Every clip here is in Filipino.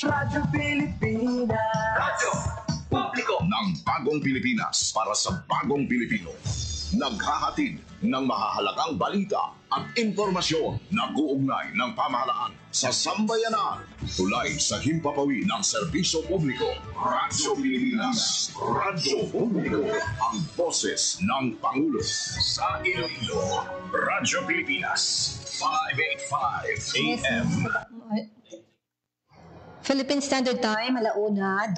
Radyo Pilipinas. Radyo Publiko ng Bagong Pilipinas para sa Bagong Pilipino. Naghahatid ng mahahalagang balita at impormasyon na guugnay ng pamahalaan sa sambayanan. Tulay sa himpapawid ng serbisyo publiko. Radyo Pilipinas. Radyo Publiko. Ang boses ng Pangulo. Sa Iloilo. Radyo Pilipinas. 585 AM. Philippine Standard Time, 1:02.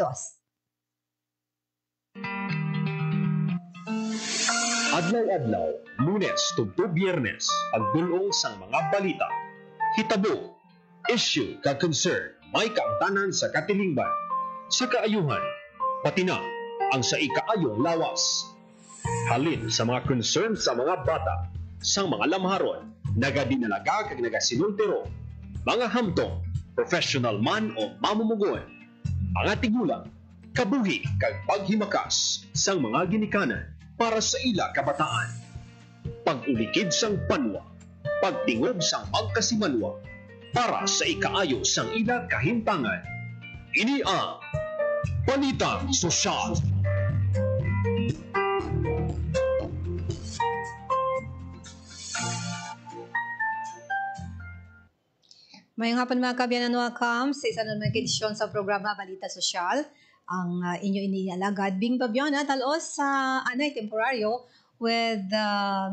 Adlaw-adlaw, Lunes tugtog Biyernes, ang dulong sang mga balita. Hitabo, issue kag concern, may kaangtanan sa katilingban, sa kaayuhan, pati na ang sa ikaayong lawas. Halin sa mga concern sa mga bata, sang mga lamharon, nagadinalaga kag nagasinultero, mga hamtong, professional man o mamumugon, mga tigulang, kabuhi kag paghimakas sang mga ginikanan para sa ila kabataan. Pag-ulikid sang panwa, pagtingog sang magkasimanwa, para sa ikaayo sang ila kahimtangan. Ini ang Balitang Sosyal. Mayong hapon mga kabyanan, welcome sa isa naman edisyon sa programa Balita Sosyal. Ang inyo inialagad Bing Babiana talos sa anay temporaryo with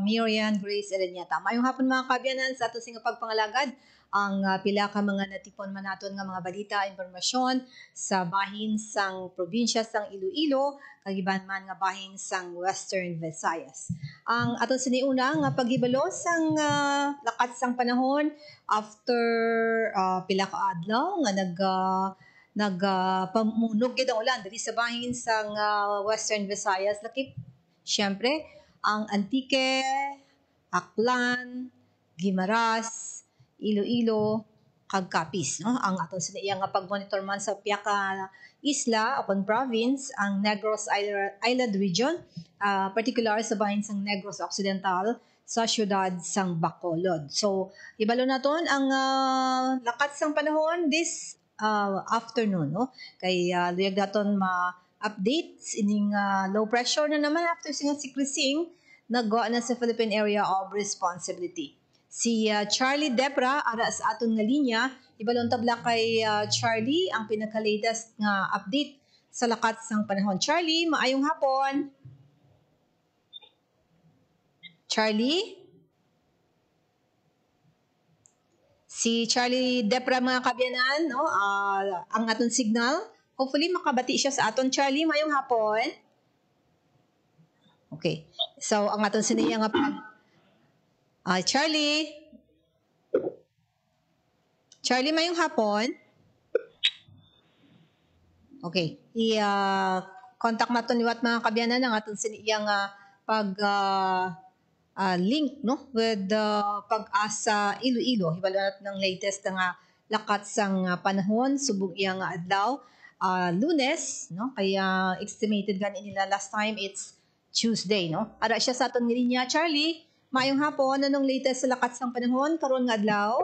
Miriam Grace Ereñeta. Mayong hapon mga kabyanan sa ato sing pagpangalagad ang pila ka mga natipon man naton nga mga balita, impormasyon sa bahin sang probinsya sang Iloilo, kagiban man nga bahin sang Western Visayas. Ang aton siniuna nga paghibalo sang lakat sang panahon after pila ka adlaw nga nagpamunog gid ang ulan diri sa bahin sang Western Visayas, lakip syempre ang Antique, Aklan, Guimaras, Iloilo, kag Capiz, no? Ang aton siniya nga pagmonitor man sa piyaka isla upon province ang Negros Island region, particular sa bahin sang Negros Occidental sa siyudad sang Bacolod. So ibalo naton ang lakat sang panahon this afternoon, no? Kay luyag daton ma-updates ining low pressure na naman after singa sikrising nagwa na sa Philippine Area of Responsibility. Si Charlie Depra ara sa aton nga linya, ibalon tabla kay Charlie ang pinaka-latest nga update sa lakat sang panahon. Charlie, maayong hapon. Charlie? Si Charlie Depra mga kabyanan, no? Ang aton signal. Hopefully makabati siya sa aton. Charlie, mayong hapon. Okay. So ang aton siniya nga Charlie. Charlie, mayong hapon. Okay. I-contact naton liwat mga kabyanan ang aton siniya nga link, no, with Pag-asa Iloilo. Hibalo natin ng latest nga lakat sang panahon subong iya nga adlaw, Lunes, no, kaya estimated gani nila last time it's Tuesday, no. Ara siya sa aton nga linya. Charlie, maayong hapon, anong latest sa lakat sang panahon karon nga adlaw?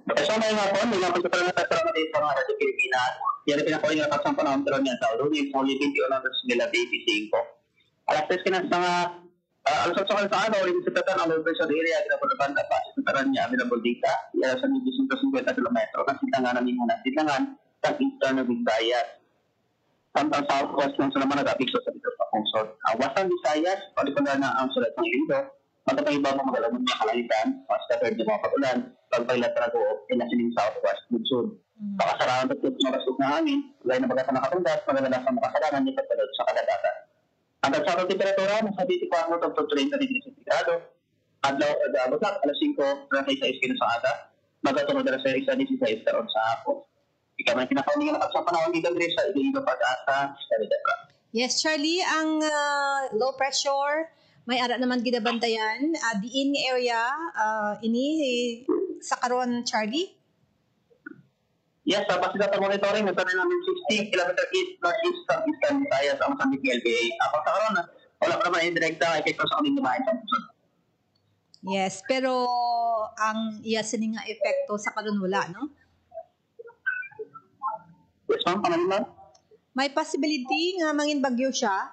So maayong hapon, may napos sa mga sa mga Radyo Pilipinas. Yan ang pinakauli nga lakat sang panahon karon nga adlaw. Lunes, Monday, 21 oras nila 25. Alas 3 ka na sa mga alas 8 sa araw, rin sa tatan ang location area, kinapulaban na pa sa taran niya, available data, sa 150 kilometro, kasi tanganan niyo na silangan sa Eastern Visayas. Samtang Southwest ng Salaman nag-apikso sa dito sa Pungsod. Western Visayas, palipanda na ang sulat ng Iloilo, matapang iba mga magalamon niya kalangitan, scattered ng mga patulan, pagpailat na go, pinasiling Southwest, Sud. Pakasarahan at mga basok na hangin, gaya na bagatan na katundas, magaganda sa makasalangan niya pagpalod sa kadagatan. Ang tagsarang temperatura, nasa 24 to 30 degrees centigrado. Adlaw, batak, alas 5, sa iskina sa ata. Magatunod na sa isa, 16 karon sa hapon. Ikaw may pinakauningin at sa panahon dito, Dres, sa Iloilo Pag-asa, Charlie Depra. Yes, Charlie, ang low pressure, may ara naman ginabantayan. Diin nga area, ini sa karon, Charlie? Yes, base sa monitoring, nasa namin 60 km east northeast from Eastern Visayas ang Mozambique LBA. Ako sa karon, wala pa naman indirekta kay epekto sa kaming lumayan sa Luzon. Yes, pero ang iya sining nga epekto sa karon wala, no? ma'am, panamin ma'am. May possibility nga mangin bagyo siya?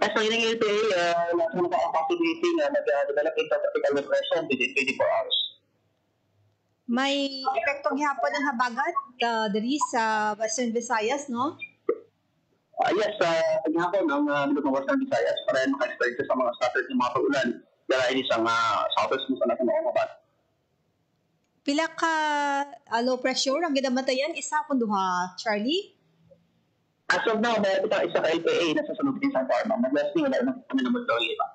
As for yung LPA, nasa mga possibility na nag-develop into tropical depression within 24 hours. May epekto gihapon ng habagat diri sa Western Visayas, no? Yes, paghapon ang Luzon, Western Visayas para maka-experience sa mga scattered ng mga pag-ulan dahil ini sa southwest mo sa natin mga kabat. Pila ka low pressure ang ginamatayan? Isa kung duha, Charlie? As of now, mayroon itong isa ka LPA na sa sunod din sa farm. Mag-last wala naman kami naman daw iba.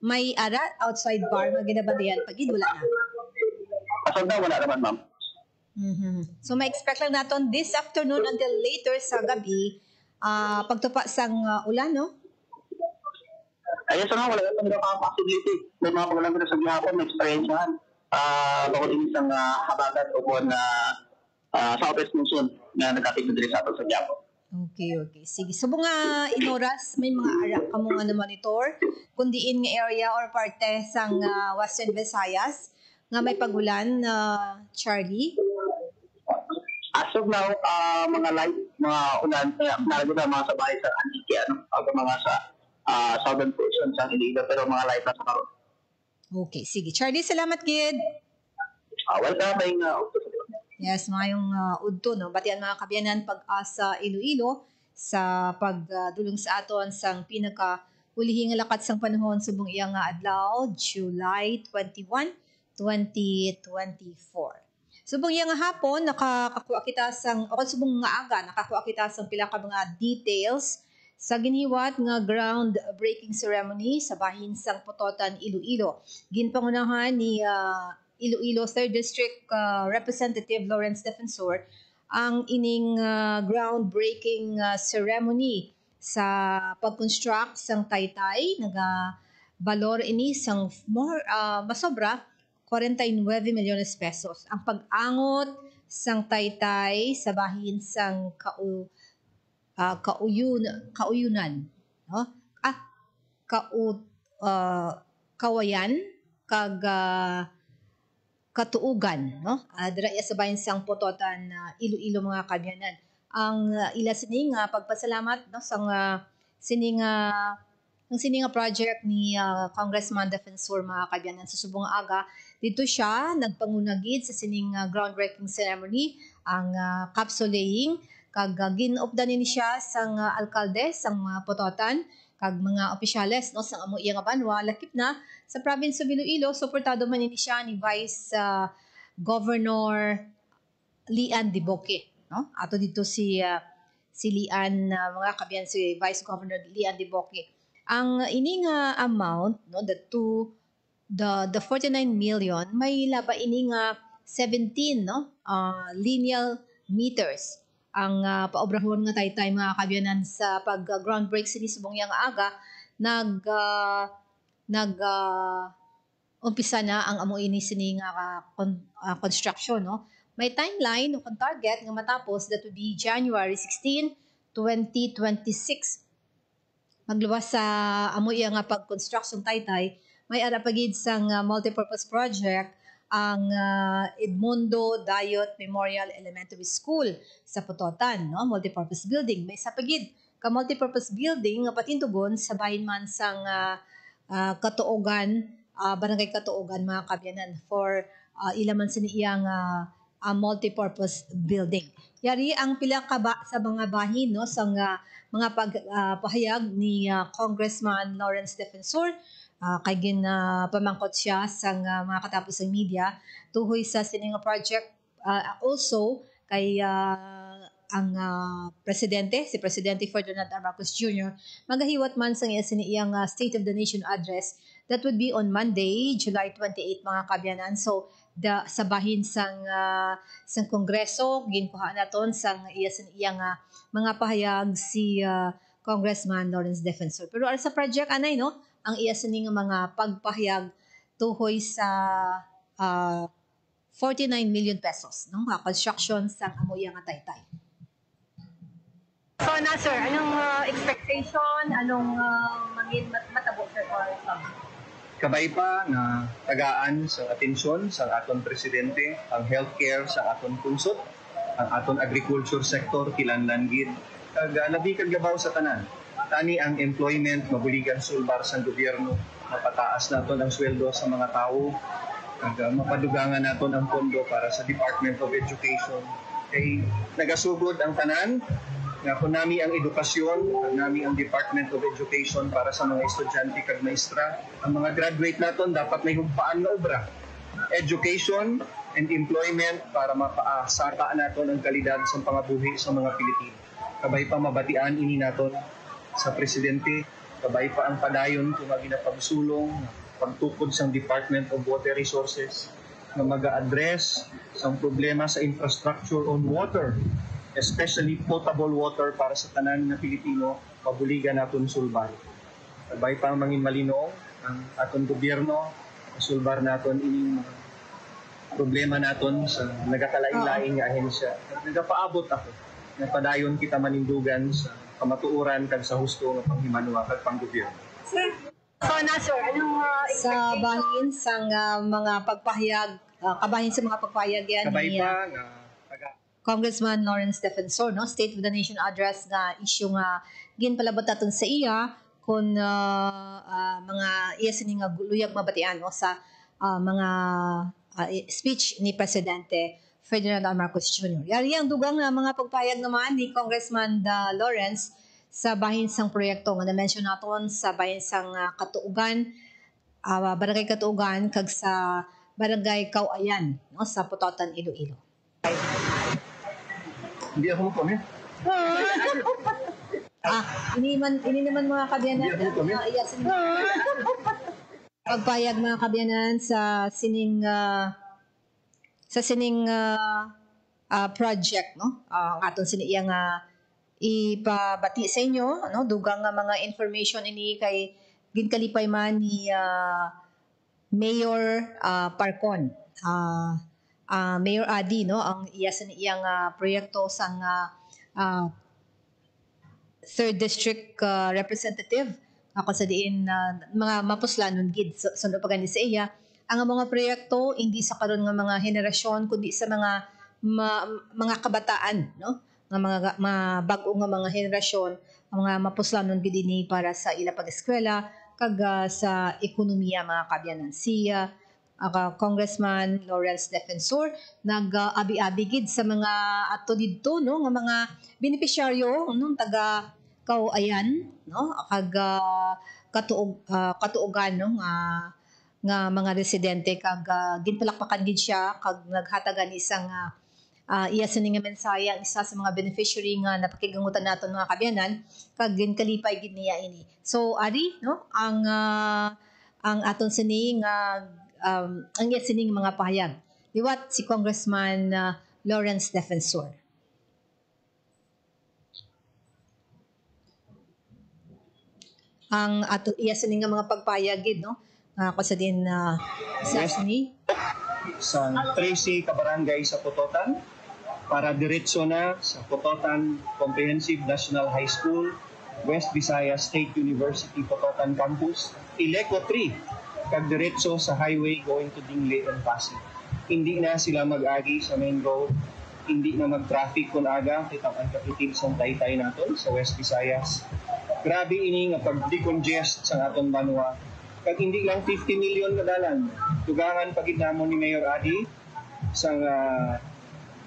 May ara outside bar nga ginamatayan? Pagid, wala na. As of now, wala naman ma'am. So may expect lang natin this afternoon until later sa gabi pagtupa sang ulan, no? Ayun sa nga, wala naman daw possibility. May mga pag-ulan ko sa gihapon, may experiencehan. Bakit ini isang habagat o na southwest monsoon na nagkapit na din sa atin sa gihapon. Okay. Sige. So mga inoras, may mga ara ka mo nga na monitor kundiin nga area or parte sang Western Visayas nga may pagulan, Charlie? As of now, mga light, mga ulan, nalagod na mga sabay sa Antique, mga sa southern portion sa Iloilo, pero mga light na sa karon. Okay, sige. Charlie, salamat, kid. Welcome, may Yes, mayong udto, no? Batian mga kabyanan pag-asa Iloilo sa pagdulong sa aton sang pinaka-ulihing lakat sang panahon subong iyang adlaw, July 21, 2024. Subong iyang hapon, nakakakuha kita sang, o subong nga aga, nakakuha kita sang pila ka mga details sa giniwat nga ground-breaking ceremony sa bahin sang Putotan, Iloilo. Ginpangunahan ni Iloilo 3rd District Representative Lawrence Defensor ang ining ground-breaking ceremony sa pag-construct sang Taytay. Nagabalor ini sang masobra 49 milyones pesos. Ang pag-angot sang Taytay sa bahin sang kauyunan, no? Kawayan kag katuugan, no? Dira sa bahin sang Putotan, Iloilo mga kabyanan. Ang ila sining pagpasalamat, no, sang sining project ni Congressman Defensor mga kabyanan sa subong aga. Dito siya nagpangunagid sa sining groundbreaking ceremony, ang capsule laying, kag ginupdan ni siya sang alkalde sang Putotan kag mga opisyales, no, sang amo iya nga banwa lakip na sa province of Iloilo. Suportado man ni siya ni Vice Governor Lian Diboque, no? Ato dito si Lian, mga kabyan, si Vice Governor Lian Diboque. Ang ining amount, no, the 49 million, may laba ini nga 17, no, lineal meters ang paobrahon nga Taytay mga kabyanan sa pag groundbreak sini subong yang aga umpisa na ang amo ini sini nga construction, no. May timeline o target nga matapos that would be January 16, 2026. Magluwas sa amo iya nga pag-construction Taytay, may arapagid sang multipurpose project ang Edmundo Dayot Memorial Elementary School sa Putotan, no? Multipurpose building. May sapagid ka multipurpose building nga patintugon sa bahin man sang Katuogan, barangay Katuogan mga kabyanan for ilaman sa iyang multipurpose building. Yari ang pila ka sa mga bahin, no, sang mga pagpahayag ni Congressman Lawrence Defensor. Kay pamangkot siya sa mga katapos ng media tuhoy sa sining project. Also kay ang presidente, si Presidente Ferdinand R. Marcos Jr. magahiwat man sa iyang State of the Nation address that would be on Monday, July 28 mga kabyanan. So sa bahin sang Kongreso ginkuha naton sang iyang mga pahayag si Congressman Lawrence Defensor. Pero sa project anay, no, ang iya sining mga pagpahayag tuhoy sa 49 million pesos, no, construction sang amo iya nga Taytay. So na sir, anong expectation, anong mangin matabo sir for kabay pa na tagaan sa atensyon sa aton presidente ang healthcare sa aton punsod ang aton agriculture sector kilanlan gid kag labi kag labaw sa tanan. Tani ang employment mabuligan sulbar sa gobyerno, mapataas naton ang sweldo sa mga tao, kag mapadugangan naton ang pondo para sa Department of Education. Kay nagasugod ang tanan nga kung nami ang edukasyon, kag nami ang Department of Education para sa mga estudyante kag maestra, ang mga graduate naton dapat may hugpaan nga obra. Education and employment para mapaasaka naton ang kalidad sa pangabuhi sa mga Pilipino. Kabay pa mabatian ini naton sa presidente, kabay pa ang padayon kung ginapagsulong pagtukod sa Department of Water Resources na mag-address sa problema sa infrastructure on water, especially potable water para sa tanan na Pilipino, pabuligan naton sulbar. Kabay pa mangin malinong ang aton gobyerno, sulbar naton ining mga problema naton sa nagakalain-lain nga ahensya. Nagapaabot ako na padayon kita manindugan sa kamatuoran kag sa husto nga panghimanwa kag panggobyerno. So na sir, anong Sa bahin sa mga pagpahayag, kabahin sa mga pagpahayag yan Kabay ni pa nga Congressman Lawrence Defensor, no? State of the Nation address nga issue nga ginpalabot naton sa iya kung mga iya sini nga luyag mabatian no sa mga speech ni Presidente Ferdinand R. Marcos Jr. Yari ang dugang na mga pagpahayag naman ni Congressman Lawrence sa bahin sang proyekto nga na-mention naton sa bahin sang Katuugan, Barangay Katuugan kag sa Barangay Cauayan no sa Putotan, Iloilo. hindi ako comment. Ini naman mga kabyanan Hindi ako comment. iya sining pagpayag mga kabyanan sa sining project no ang aton sini iya nga ipabati sa inyo no dugang nga mga information ini kay ginkalipay man ni Mayor Parcon Mayor Adi no ang iya sa iyang proyekto sang 3rd District Representative ako sa diin mga mapuslanon gid sundo pa gani sa iya ang mga proyekto hindi sa karon nga mga henerasyon kundi sa mga kabataan no nga mga bag-o nga mga henerasyon ang mga mapuslanon gid ini para sa ila pag-eskwela kag sa ekonomiya mga kabyanan siya Congressman Lawrence Defensor nag-abi-abi gid sa mga ato didto no nga mga benepisyaryo nung taga Cauayan no kag katuugan no nga mga residente kag ginpalakpakan gid siya kag naghatagan isang iya sa nga mensahe ang isa sa mga beneficiary nga napakigangutan naton mga kabyanan kag ginkalipay gid niya ini. So ari no ang aton sini nga ang iya sining mga pahayag. Liwat si Congressman Lawrence Defensor. Ang ato iya sining nga mga pagpahayag gid no ako sa din sa sini Sa 13 kabarangay sa Putotan para diretso na sa Putotan Comprehensive National High School, West Visayas State University Putotan Campus, Ileco 3, kag diretso sa highway going to Dingle and Pasig. Hindi na sila mag-agi sa main road, hindi na mag-traffic kung aga, kitang ang kapitid sa taytay naton sa West Visayas. Grabe ini nga pag-decongest sa aton banwa. Kag hindi lang 50 million kadalan. Tugangan pagid namon ni Mayor Adi sa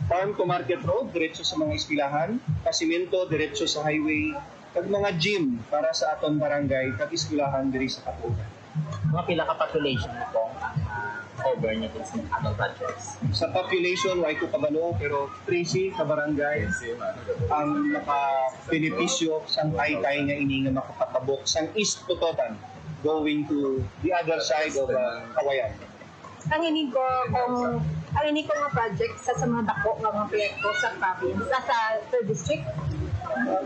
farm to market road diretso sa mga eskwelahan, pasimento diretso sa highway, kag mga gym para sa aton barangay kag eskwelahan diri sa Katuugan. Mga pila ka population po ang cover niya sa adult projects. Sa population way ko kabalo pero 13 ka barangay ang naka-benepisyo sang taytay nga ini nga makapatabok sang East Putotan going to the other side of Cauayan. ang ini ko nga project sa mga dako nga mga proyekto sa province sa 3rd district.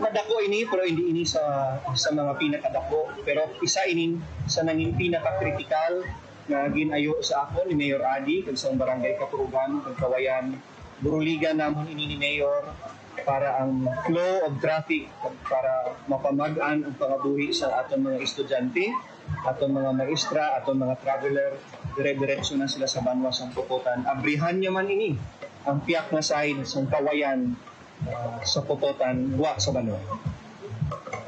Madako ini pero hindi ini sa mga pinakadako pero isa ini sa nanging pinaka-critical na ginayo sa ako ni Mayor Adi kag sa barangay Katuugan kag Cauayan. Buruligan namon ini ni Mayor para ang flow of traffic para mapamag-an ang pangabuhi sa aton mga estudyante, aton mga maestra, aton mga traveler, dire-diretso na sila sa banwa sa Putotan. Abrihan niya man ini ang piyak na side sa kawayan sa Putotan, buwa sa Bano.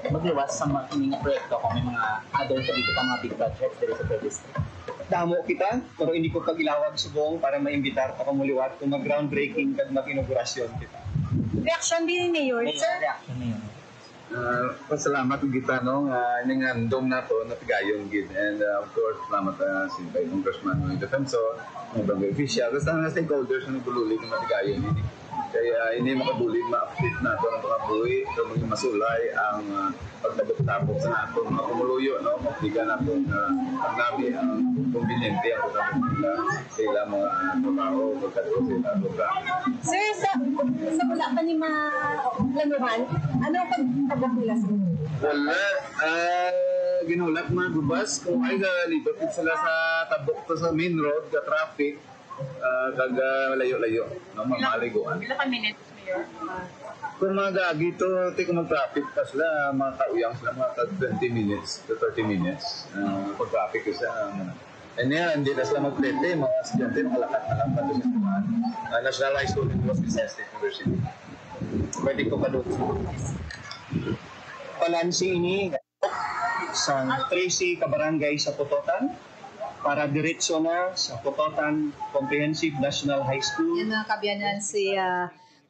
Magliwas sa mga kining proyekto kung may mga other sa dito mga big projects dito sa district. Damo kita, pero hindi ko pag-ilawag subong para maimbitar pa kumuliwat kung mag-groundbreaking kag mag-inaugurasyon kita. Reaction din ni Mayor, sir. Reaction na yun. Pasalamat kita no ining andom na to na tigayon gid and of course salamat si Vice Congressman ng Defensor ng barangay official kasi ang stakeholders na nagululig ng matigayon ini kaya hindi makabulig ma-update na ito ng mga buhay so maging masulay ang pagtabot-tapot sa nato mga kumuluyo no magbigyan nato ang nabi ang konbinyente ang sila mga trabaho pagkatapos sila lugar. Sir, sa wala pa ni planuhan, ano ang pagtabok nila sa inyo? Wala. Ginulat mga gubas. Kung ay galibot sila sa tabok to sa main road, ka traffic, kag layo-layo. No, mamaliguan. Ilan ka minutes, Mayor? Kung mga gagi to, kung mag-traffic pa sila, mga kauyang sila, mga 20 minutes to 30 minutes. Pag-traffic isa. And yan, hindi na sila mag-plete. Mga estudyante, nakalakat na lang pato sa Tuman. National High School in Visayas State University. Pwede ko pa doon. Palansi ini sa 3C Kabarangay sa Putotan para diretso na sa Putotan Comprehensive National High School. Yan mga kabyanan si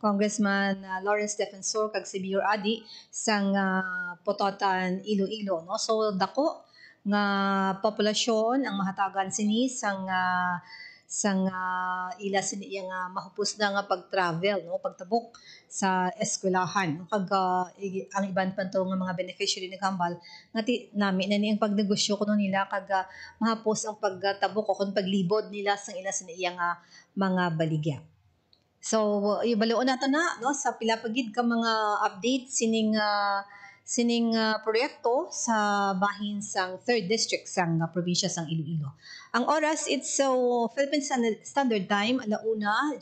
Congressman Lawrence Defensor kag si Mayor Adi sang Putotan, Iloilo. No? So dako nga populasyon ang mahatagan sini sang ila sini nga mahupos na nga pag-travel no pagtabok sa eskwelahan no kag ang iban pa to nga mga beneficiary ni Kambal nga nami na niyang pagnegosyo kuno nila kag mahapos ang pagtabok o kun paglibod nila sang ila sini nga mga baligya. So ibaloon nato na no sa pila pagid ka mga update sining proyekto sa bahin sang 3rd District sang probinsya sang Iloilo. Ang oras, it's Philippine Standard Time, 1:18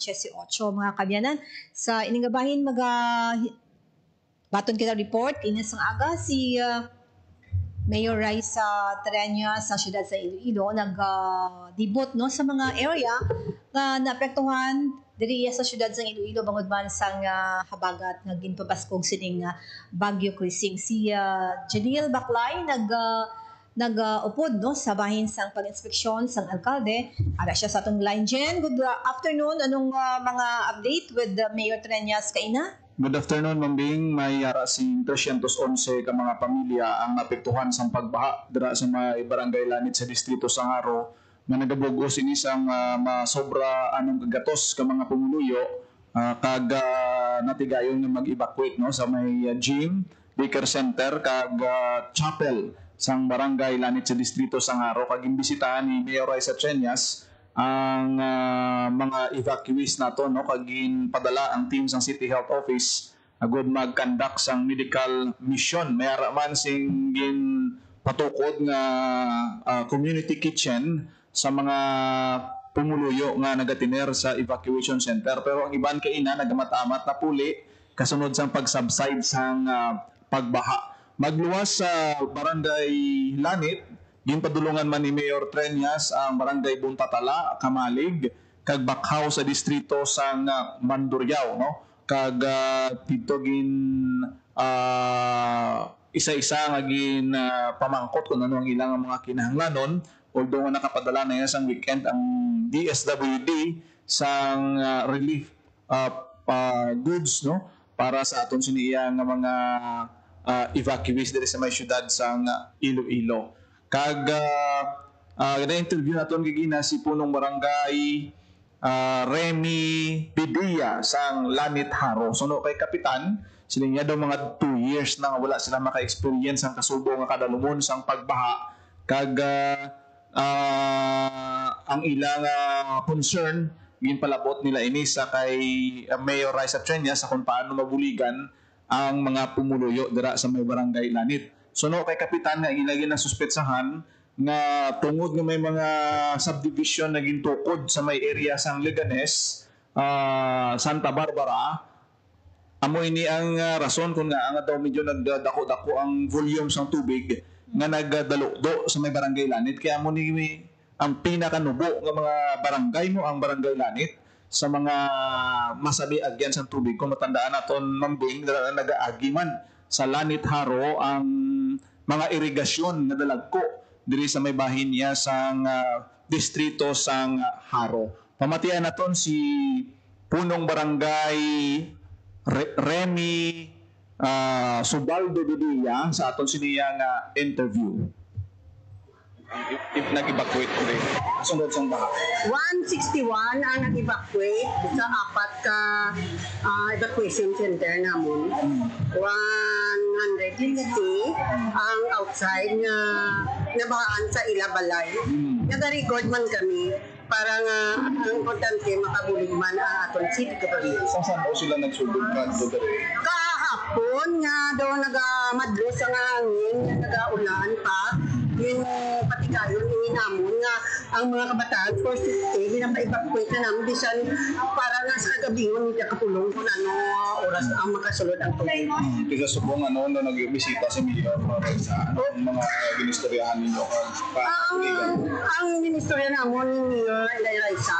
mga kabyanan. Sa ining bahin, baton kita report, inis ang aga, si Mayor Raisa Terenya sa siyudad sa Iloilo, nag-debut no, sa mga area na naapektuhan diri sa siyudad sa Iloilo bangod man sang habagat nga ginpabaskog sining Bagyo Krising. Si Janelle Baclay nag-upod no sa bahin sang pag-inspeksyon sang alkalde. Ara siya sa atong line Jen. Good afternoon. Anong mga update with Mayor Trenyas kaina? Good afternoon, Ma'am Bing. May ara sing 311 ka mga pamilya ang napektuhan sa pagbaha dira sa may barangay Lanit sa distrito Sangaro nga nagabugos ini sang masobra anong kagatos ka mga pumuluyo kag natigayon nga mag-evacuate no sa may gym, daycare center kag chapel sang barangay Lanit sa distrito Sangaro kag imbisitahan ni Mayor Raisa Trenyas ang mga evacuees nato no kag ginpadala ang team sang City Health Office agud mag-conduct sang medical mission. May ara man sing gin patukod nga community kitchen sa mga pumuluyo nga nagatiner sa evacuation center pero ang iban kay ina nagamamat na puli kasunod sang pag-subside sang pagbaha. Magluwas sa barangay Lanit, ginpadulungan man ni Mayor Trenyas ang barangay Buntatala, Kamalig, kag Bakhaw sa distrito sang Mandurriao no. Kag dito gin isa-isa nga gin pamangkot kung ano ang ilang mga kinahanglanon. Although nakapadala na yan sang weekend ang DSWD sang relief goods no para sa aton siniya nga mga evacuees diri sa may syudad sang Iloilo. Kag na-interview naton gigina si punong barangay Remy Pidia sang Lanit Haro. So no kay kapitan sila niya daw mga 2 years na wala sila maka-experience ang kasubo nga kadalumon sang pagbaha kag ang ilang concern ginpalabot nila ini sa kay Mayor Raisa Trenyas sa kung paano mabuligan ang mga pumuluyo dira sa may barangay Lanit. So no kay kapitan nga ilagi na suspetsahan nga tungod nga may mga subdivision na gintukod sa may area sang Leganes, Santa Barbara, amo ini ang rason kung nga daw medyo nagdako-dako ang volume sang tubig nga nagdalukdo sa may barangay Lanit. Kaya mo ni ang pinakanubo nga mga barangay mo ang barangay Lanit sa mga masabi agyan sa tubig. Kung matandaan naton mambing nagaagi man sa Lanit Haro ang mga irigasyon na dalagko diri sa may bahin niya sang distrito sang Haro. Pamatian naton si punong barangay Remy Subaldo Bidia sa aton siniya nga interview. If nag-evacuate ko rin, sunod sang baha. 161 ang nag-evacuate sa apat ka evacuation center namon. 150 ang outside na nabahaan sa Ilabalay. Nag-record man kami para nga ang importante makabulig man ang aton city government. Saan po sila nagsulog kanto dere? Kahapon nga daw nagamadlos ang hangin, nagaulan pa. Yung patikayon, yung namon nga ang mga kabataan for safety, ginapa-evacuate na namin bisan para nga sa kagabingon hindi kapulong kung ano oras ang makasulod ang tubig. Kaya subong na nag-bisita si Mayor para sa mga ginistoryahan ninyo ang ministorya namon ni Mayor Inday Raisa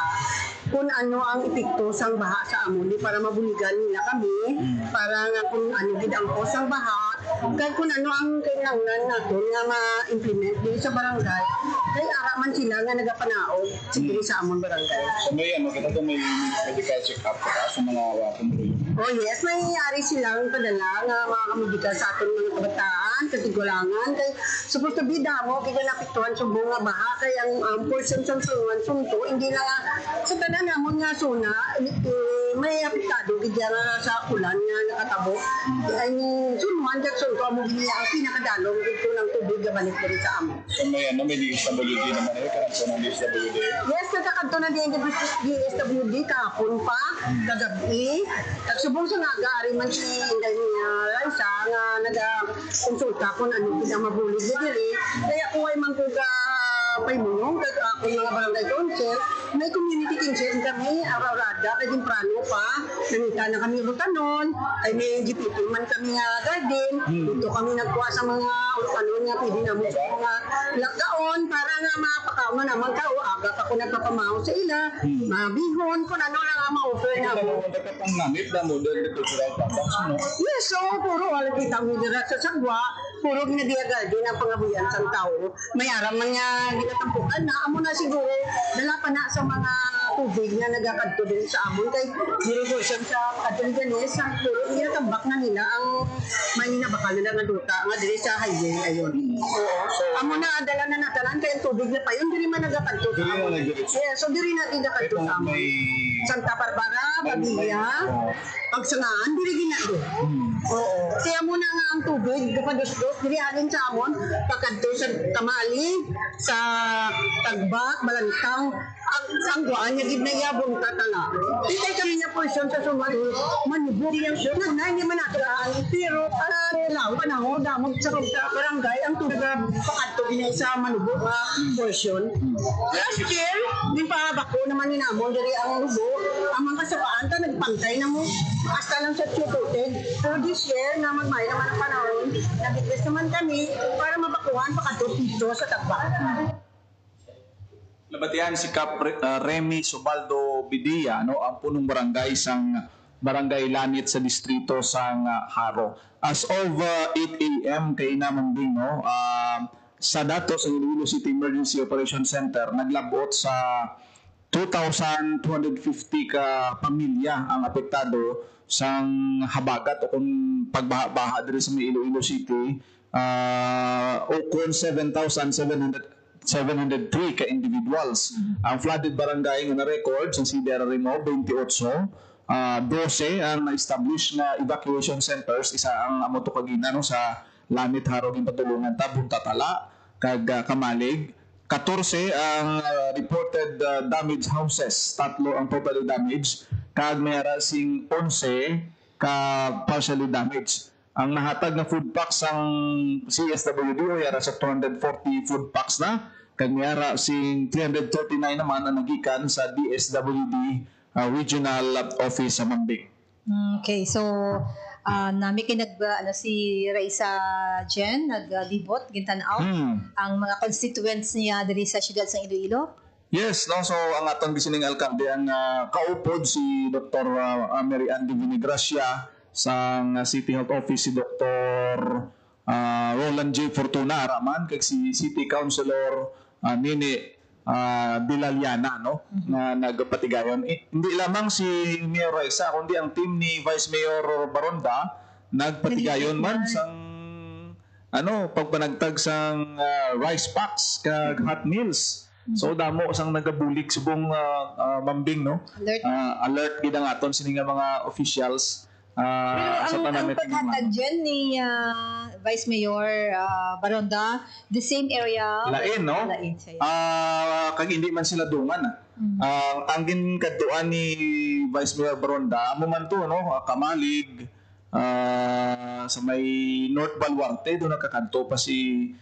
kung ano ang epekto sang baha sa amon para mabuligan nila kami para nga kung ano gid ang cause ang baha kaya kung ano ang kailangan natin nga ma-implement din sa barangay kaya araman sila nga nagapanaog sige sa amon barangay. So may kita may medical check-up sa mga pumuloy. Oh yes, may nangyayari silang padala nga mga kamedikal sa ating mga kabataan, katigulangan. Kaya supposed to be damo, kaya napituan sa bunga baha. Kaya ang portion sa sunto, hindi lang sa tanan namon nga suna, may apektado, kaya nga sa ulan nga nakatabo. Kaya yung sunuan, kaya sunto, amo giniya ang pinakadalong dito ng tubig na balik rin sa amo. So may DSWD naman karanto ng DSWD? Yes, nagkakanto na DSWD kahapon pa, kagabi. Subong sa nag-aari man si Inday Raisa nga nag-konsulta kung ano pinamabulig na dili. Kaya kung ay mangkuga paymunong, kung mga barangay council, may community council kami, araw-rada, kay Dimprano pa, nanita na kami rutanon, ay may GPT man kami nga garden, dito kami nagkuha sa mga rutanon nga pwede na mo sa mga lagkaon, para nga mapakaon naman kao, aga ako nagpapamaho sa ila, mabihon, kung ano na nga ma-offer na mo. Ang namit na mo doon dito sa products mo? Yes, so puro wala kita mo dira sa sagwa, puro ginadiagal din ang pangabuyan sa tao. May aram man nga ginatampukan na, amo na siguro, dala pa na sa mga tubig na nagakadto din sa amon. Kay dirigosyon sa Katoliganes, puro ginatambak na nila ang manina bakal nila nga duta, nga diri sa highway, ayon. So, amo na, dala na natanan, kaya tubig na pa yun, diri man nagakadto sa amon. Yeah, so diri na nagakadto sa amon. Santa Barbara, Padilla, Pagsangaan, diri ginado. Oo. Kaya muna nga ang tubig, kapadus-dos, diri alin sa amon, pagkadto sa Kamali, sa Tagbak, Balantang, ang sangguan niya gid na yabong tatala. Itay kami niya portion sa sunod, manubog yung shoot na hindi man nataan, pero law panahon damog sa barangay ang tubig pakadto ginay sa manubog portion. Last year, din pa bako naman ni namon diri ang lubo, ang mga kasapaan ta nagpantay na mo. Hasta lang sa tututin. Pero this year, na magmay naman ang panahon, nag-request naman kami para mabakuhan pakadto dito sa Tagbak. Nabatihan si Kap Remy Subaldo Bidia, ang punong barangay sang Barangay Lanit sa distrito sang Haro. As of 8 a.m. kay naman din, sa datos ng Iloilo City Emergency Operation Center, naglabot sa 2,250 ka pamilya ang apektado sang habagat o kung pagbaha diri sa Iloilo City, o kung 7,703 ka individuals. Ang flooded barangay nga na-record sa Sidera Remo, 28. 12 ang na-establish na evacuation centers, isa ang amoto kagina sa Lanit Haro ng Patulungan, Tabunta Tala, kag Kamalig. 14 ang reported damaged houses, 3 ang totally damaged, kag may arasing 11 ka partially damaged. Ang nahatag na food packs ang CSWD o yara sa 240 food packs na, kag may arasing 339 naman ang nagikan sa DSWD Regional Office sa Mambing. Okay, so nami kay si Raisa Jen naglibot gintanaw ang mga constituents niya diri sa siyudad sa Iloilo. Yes, no? So ang atong gisining alkalde ang kaupod si Dr. Mary Ann Divini Gracia sa City Health Office si Dr. Roland J. Fortuna Araman kag si City Councilor Nini Bilaliana, no? Na nagpatigayon. Hindi lamang si Mayor Raisa kundi ang team ni Vice Mayor Baronda nagpatigayon man sang pagpanagtag sang rice packs kag hot meals. So damo sang nagabulik subong mambing, no? Alert gid ang aton sini nga mga officials sa Pero tanan ang paghatag dyan ni Vice Mayor Baronda, the same area. Lain, no? Lain siya. Kag hindi man sila dungan. Ang ginkaduan ni Vice Mayor Baronda, amo man to, no? Kamalig, sa may North Baluarte, doon nakakanto pa si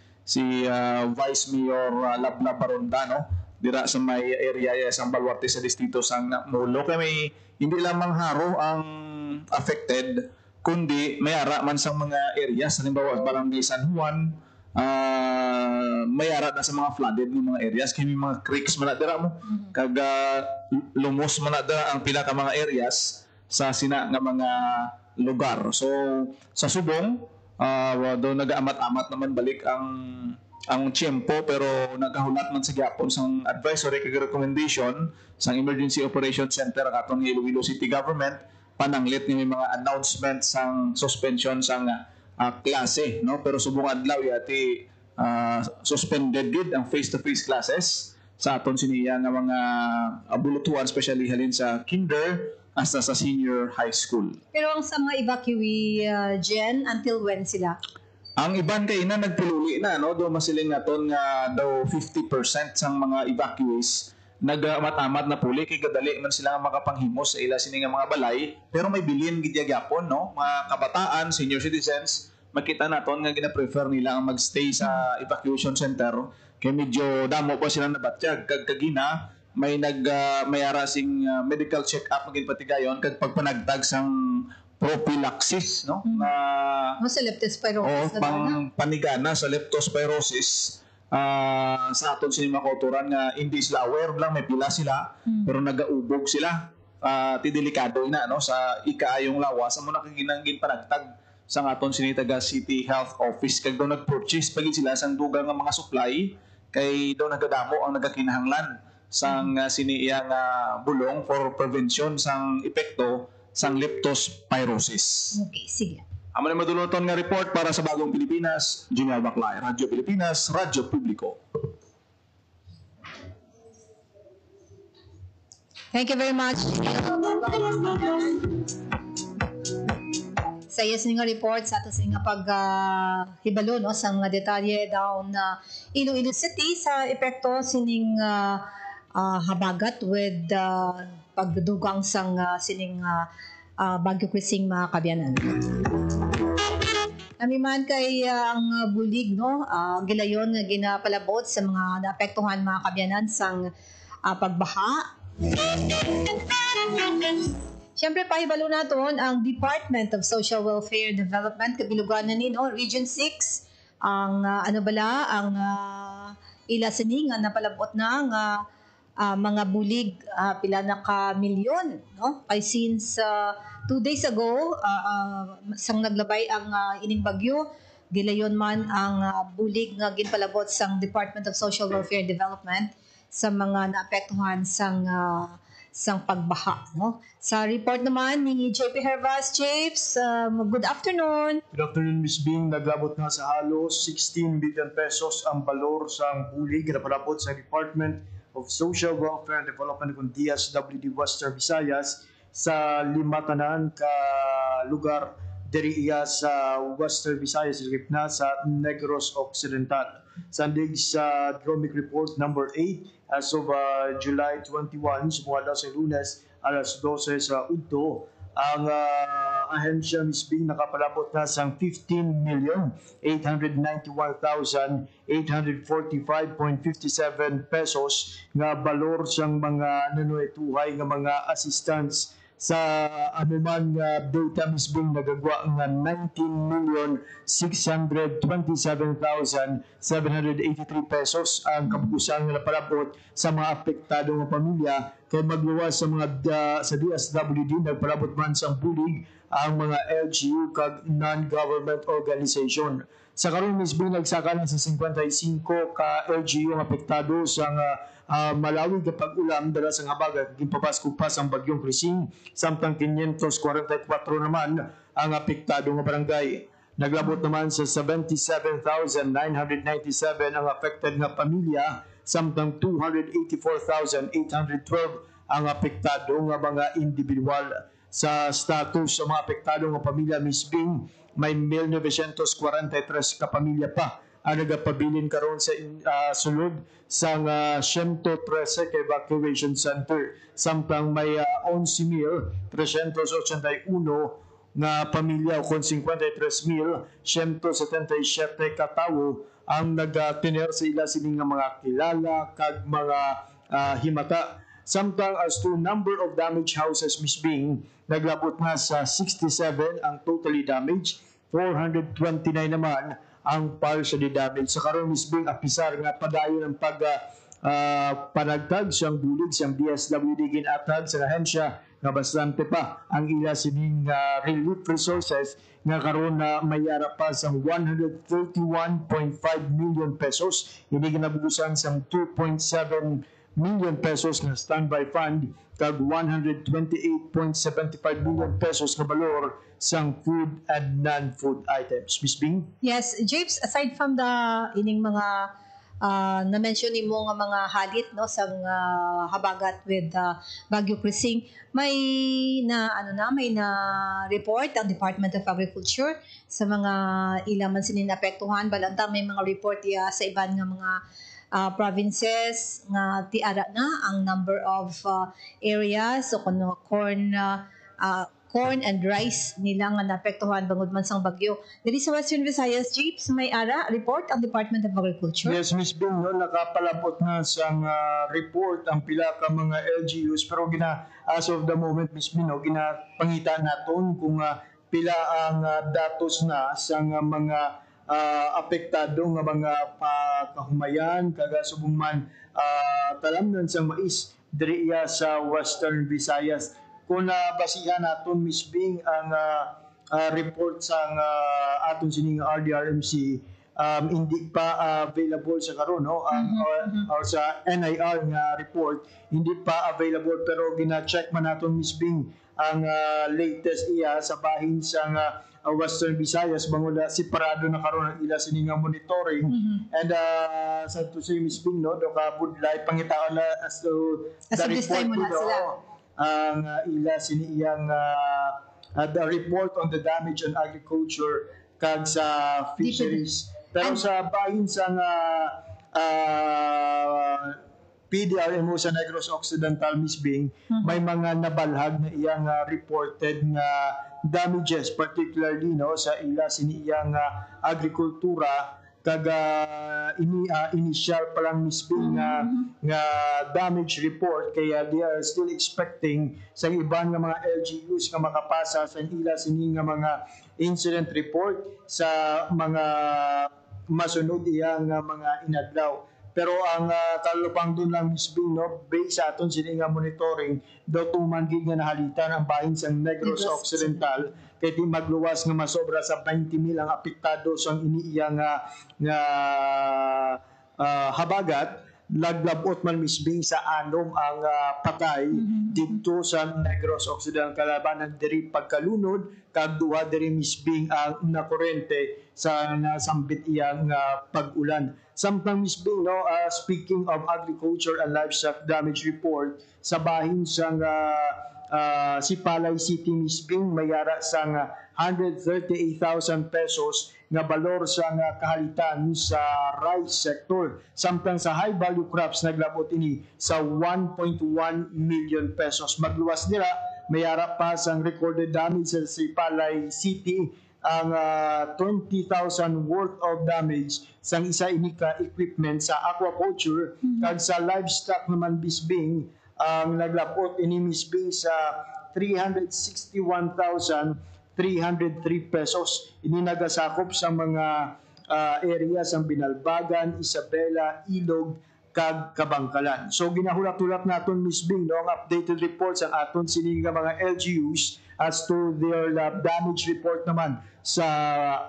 Vice Mayor Labla Baronda, no? Dira sa may area sa Baluarte sa distrito sang Mulo. Kaya may hindi lamang haro ang affected, kundi may ara man sa mga areas. Halimbawa, Barangay San Juan, may ara na sa mga flooded ng mga areas. Kaya may mga creeks man na dira mo. Kag lumos man na dira ang pila ka mga areas sa sina nga mga lugar. So, sa Subong, do nag-amat-amat naman balik ang tiyempo, pero nagkahulat man sa gyapon sang advisory kag recommendation sang Emergency Operations Center katon ni Iloilo City Government pananglit ni may mga announcement sang suspension sang klase, no? Pero subong adlaw yati suspended gid ang face-to-face classes sa aton siniya nga mga abulutuan, especially halin sa kinder hasta sa senior high school. Pero ang sa mga evacuee, Jen, until when sila? Ang iban kay ina nagpululi na, no? Do masiling naton nga daw 50% sang mga evacuees nagamat-amat na puli kay gadali man sila nga makapanghimos sa ila sini nga mga balay, pero may bilin gid gyapon, no? Mga kabataan, senior citizens, makita naton nga gina-prefer nila ang magstay sa evacuation center kay medyo damo pa sila nabatyag kag kagina may may ara sing medical check-up maging patigayon kag pagpanagtag sang prophylaxis, no? Sa leptospirosis pang panigana sa leptospirosis sa aton sinima kauturan nga hindi sila aware lang may pila sila pero nagaubog sila ti delikado ina, no? Sa ikaayong lawas amo na kaginanggin panagtag sa aton sinitaga City Health Office kag daw nag-purchase pagid sila sang dugang nga mga supply kay daw nagadamo ang nagakinahanglan sang siniya nga bulong for prevention sang epekto sang leptospirosis. Okay, sige. Amo na maduluton nga report para sa Bagong Pilipinas, Junior Baclay, Radyo Pilipinas, Radyo Publiko. Thank you very much. Sa yes nga report sa ato sa nga paghibalo, no, sa mga detalye down Iloilo City sa epekto sining habagat with pagdugang sang sining Bagyo Krising mga kabyanan. Kami man kay ang bulig, no, gilayon nga ginapalabot sa mga naapektuhan mga kabyanan sang pagbaha. Siyempre pahibalo naton ang Department of Social Welfare Development kabilugan na ni, no, Region 6 ang ang ila sini nga napalabot na nga mga bulig pila na ka milyon, no? Kay since 2 days ago sang naglabay ang ining bagyo, gilayon man ang bulig nga ginpalabot sang Department of Social Welfare Development sa mga naapektuhan sang pagbaha, no? Sa report naman ni JP Hervas, Japes, good afternoon. Good afternoon, Ms. Bing. Naglabot na sa halos 16 billion pesos ang balor sa bulig na palabot sa Department of Social Welfare and Development ng DSWD Western Visayas sa 5 tanan ka lugar diri sa Western Visayas, na sa Negros Occidental. Sandig sa Dromic Report number 8 as of July 21, sumula sa Lunes, alas 12 sa Udto, ang ahensya Ms. Bing nakapalabot na sang 15,891,845.57 pesos nga balor sang mga nanuetuhay nga mga assistance sa anuman nga data misbing nagagwa nga 19,627,783 pesos ang kabukusan nga napalabot sa mga apektado nga pamilya kay magluwas sa mga sa DSWD nagpalabot man sa bulig ang mga LGU kag non-government organization. Sa karon misbing nagsaka na sa 55 ka LGU ang apektado sa malawig na pag-ulam dala sa habagat gimpapasko pa ang bagyong Krising samtang 544 naman ang apektado nga barangay. Naglabot naman sa 77,997 ang affected nga pamilya samtang 284,812 ang apektado nga mga individual. Sa status sa mga apektado nga pamilya misbing may 1,943 ka pamilya pa ang nagapabilin karon sa sulod sa 113 ka evacuation center samtang may 11,381 nga pamilya o kon 53,177 ka tawo ang nagtiner sa ila sining nga mga kilala kag mga himata. Samtang as to number of damaged houses misbing naglabot na sa 67 ang totally damaged, 429 naman ang partially damaged. Sa karon misbing apisar nga padayon ang panagtag siyang bulig siyang DSWD ginatag sa ahensya nga bastante pa ang ila sining relief resources nga karon na mayara pa sa 131.5 million pesos. Ini ginabugusan sa 2.7 million pesos na standby fund kag 128.75 million pesos na balor sang food and non-food items. Miss Bing? Yes, James, aside from the ining mga na-mention ni mo nga mga halit no sang habagat with Bagyo Krising, may report ang Department of Agriculture sa mga ilaman sinin apektuhan balanta may mga report sa iban nga mga provinces nga tiara na ang number of areas so kuno corn and rice nila nga naapektuhan bangod man sang bagyo. Dili sa Western Visayas, Jeeps, may report ang Department of Agriculture. Yes, Ms. Bing, no, nakapalapot na sang report ang pila ka mga LGUs pero as of the moment, Ms. Bing, no, ginapangita naton kung pila ang datos na sang mga apektado nga mga kahumayan kaga subong man talamnan sa mais diri sa Western Visayas. Kung basihan naton Miss Bing ang report sa aton sining RDRMC hindi pa available sa karon no or sa NIR nga report hindi pa available pero gina-check man naton Miss Bing ang latest iya sa bahin sa Western Visayas bangod separado na karon ang ila sining monitoring and sa to say Miss Bing no do ka budlay pangitaon na as to the report mo sila ang ila siniyang the report on the damage on agriculture kag sa fisheries pero sa bahin sa PDRMO sa Negros Occidental Miss Bing may mga nabalhag na iyang reported nga damages particularly no sa ila siniyang agrikultura kag initial pa lang Miss Bing nga damage report kaya they are still expecting sa iban nga mga LGUs nga makapasa sa ila sini nga mga incident report sa mga masunod iyang mga inadlaw. Pero ang kalupang doon lang Miss Bing no based sa aton sini nga monitoring daw tumangig nga nahalitan ang bahin sa Negros Occidental kay di magluwas nga masobra sa 20,000 ang apektado sa iniiyang nga habagat laglabot man Miss Bing sa anom ang patay dito sa Negros Occidental kalabanan diri pagkalunod kag duha diri Miss Bing ang nakurente sa nasambit iyang pag-ulan. Samtang Miss Bing no speaking of agriculture and livestock damage report sa bahin sa Sipalay City Miss Bing mayara sa 138,000 pesos nga balor sa kahalitan sa rice sector. Samtang sa high value crops naglabot ini sa 1.1 million pesos. Magluwas nila mayara pa sang recorded damage sa Sipalay City ang 20,000 worth of damage sang isa inika equipment sa aquaculture kag sa livestock naman Miss Bing ang naglapot ini Miss Bing sa 361,303 pesos. Ini nagasakop sa mga areas ang Binalbagan, Isabela, Ilog, kag Kabangkalan. So ginahulat-hulat naton Ms. Bing no, ang updated reports ang aton sining mga LGUs as to their damage report naman sa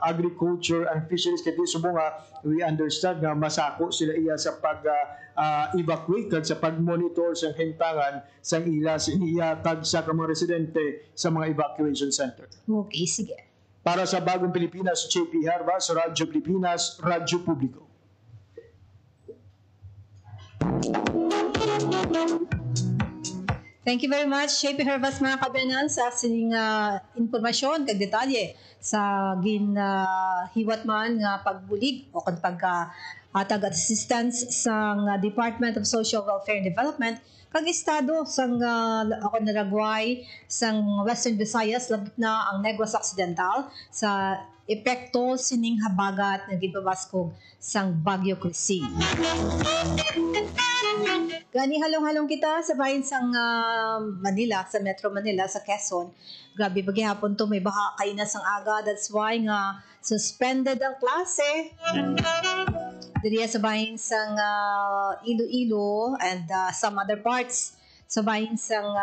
agriculture and fisheries. Kaya subong nga we understand nga masako sila iya sa pag-evacuate kag sa pag-monitor sa hintangan sa ila siniyatag sa mga residente sa mga evacuation center. Okay, sige. Para sa Bagong Pilipinas, JP Harvas, Radyo Pilipinas, Radyo Publiko. Thank you very much, JP Hervas, mga kabayanan, sa sining informasyon kag detalye sa hiwat man nga pagbulig o kung paghatag at assistance sa Department of Social Welfare and Development kag estado sang ako naragway sang Western Visayas labot na ang Negros Occidental sa epekto sining habagat nga gibabaskog sang Bagyo Crising. Gani halong-halong kita sa bahin sang Manila, sa Metro Manila, sa Quezon. Grabe paghihapon to, may baha kaina sang aga. That's why nga suspended ang klase. Diriya sa bahin sang Iloilo and some other parts sa bahin sang